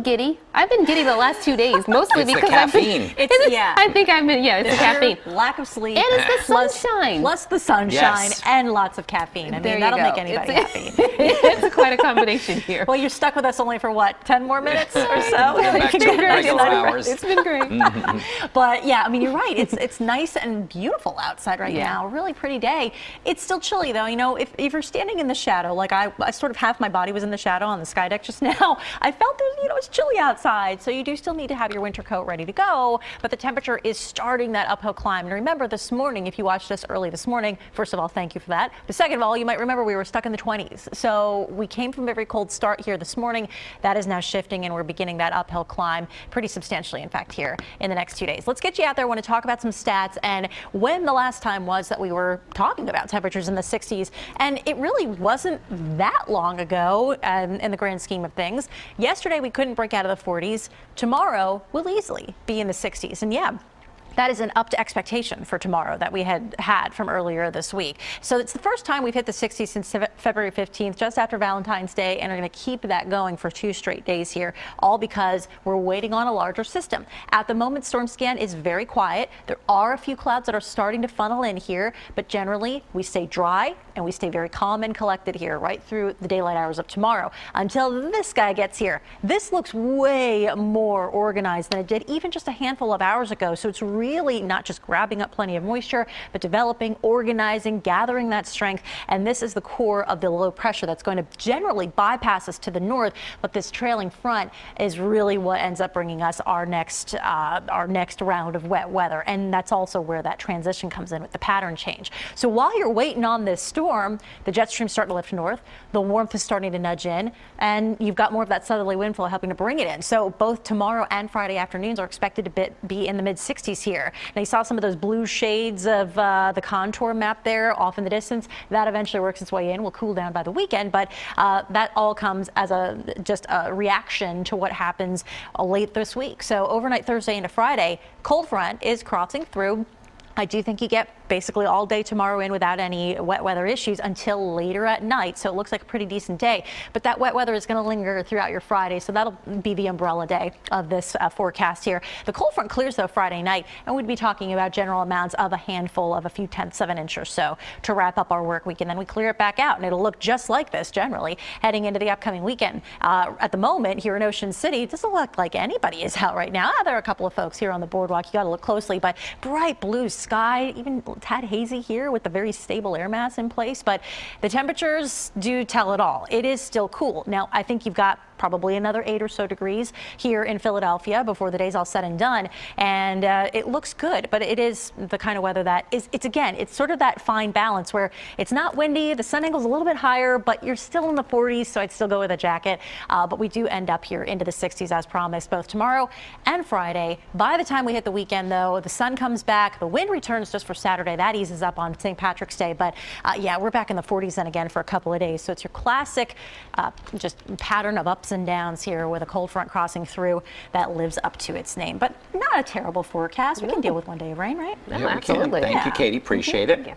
giddy. I've been giddy the last 2 days, mostly It's because the caffeine. I think I've been, it's the caffeine. Lack of sleep. And it's the sunshine. Plus the sunshine Yes. and lots of caffeine. I mean, that'll make anybody happy. It's quite a combination here. Well, you're stuck with us only for what, 10 more minutes or so? Back to regular hours. It's been great. But yeah, I mean, you're right. It's nice and beautiful outside right now. Really pretty day. It's still chilly though. You know, if you're standing in the shadow, like I sort of half my body was in the shadow on the sky deck just now. I felt that, it's chilly outside. So you do still need to have your winter coat ready to go. But the temperature is starting that uphill climb. And remember this morning, if you watched us early this morning, first of all, thank you for that. But second of all, you might remember we were stuck in the 20s. So we came from a very cold start here this morning. That is now shifting and we're beginning that uphill climb pretty substantially, in fact, here in the next 2 days. Let's get you out there. I want to talk about some stats and when the last time was that we were talking about temperatures in the 60s. And it really wasn't that long ago in the grand scheme of things. Yesterday, we couldn't break out of the 40s. Tomorrow, we'll easily be in the 60s. And yeah, that is an up to expectation for tomorrow that we had from earlier this week. So it's the first time we've hit the 60s since February 15th, just after Valentine's Day, and we're going to keep that going for 2 straight days here, all because we're waiting on a larger system. At the moment, storm scan is very quiet. There are a few clouds that are starting to funnel in here, but generally we stay dry and we stay very calm and collected here right through the daylight hours of tomorrow until this guy gets here. This looks way more organized than it did even just a handful of hours ago. So it's really not just grabbing up plenty of moisture, but developing, organizing, gathering that strength. And this is the core of the low pressure that's going to generally bypass us to the north. But this trailing front is really what ends up bringing us our next round of wet weather. And that's also where that transition comes in with the pattern change. So while you're waiting on this storm, the jet stream's starting to lift north. The warmth is starting to nudge in, and you've got more of that southerly wind flow helping to bring it in. So both tomorrow and Friday afternoons are expected to be in the mid 60s here. Now you saw some of those blue shades of the contour map there off in the distance. That eventually works its way in. Will cool down by the weekend, but that all comes as just a reaction to what happens late this week. So overnight Thursday into Friday, cold front is crossing through. I do think you get basically all day tomorrow in without any wet weather issues until later at night. So it looks like a pretty decent day. But that wet weather is going to linger throughout your Friday. So that'll be the umbrella day of this forecast here. The cold front clears, though, Friday night. And we'd be talking about general amounts of a handful of a few tenths of an inch or so to wrap up our work week. And then we clear it back out. And it'll look just like this generally heading into the upcoming weekend. At the moment here in Ocean City, it doesn't look like anybody is out right now. There are a couple of folks here on the boardwalk. You got to look closely. But bright blue sky, even a tad hazy here with the very stable air mass in place, but the temperatures do tell it all. It is still cool. Now, I think you've got probably another 8 or so degrees here in Philadelphia before the day's all said and done. And it looks good, but it is the kind of weather that it's sort of that fine balance where it's not windy, the sun angle's a little bit higher, but you're still in the 40s, so I'd still go with a jacket. But we do end up here into the 60s as promised, both tomorrow and Friday. By the time we hit the weekend, though, the sun comes back, the wind returns just for Saturday. That eases up on St. Patrick's Day, but yeah, we're back in the 40s then again for a couple of days. So it's your classic just pattern of ups and downs here with a cold front crossing through that lives up to its name. But not a terrible forecast. We can deal with one day of rain, right? Yeah, we can. Thank you, Katie. Appreciate it.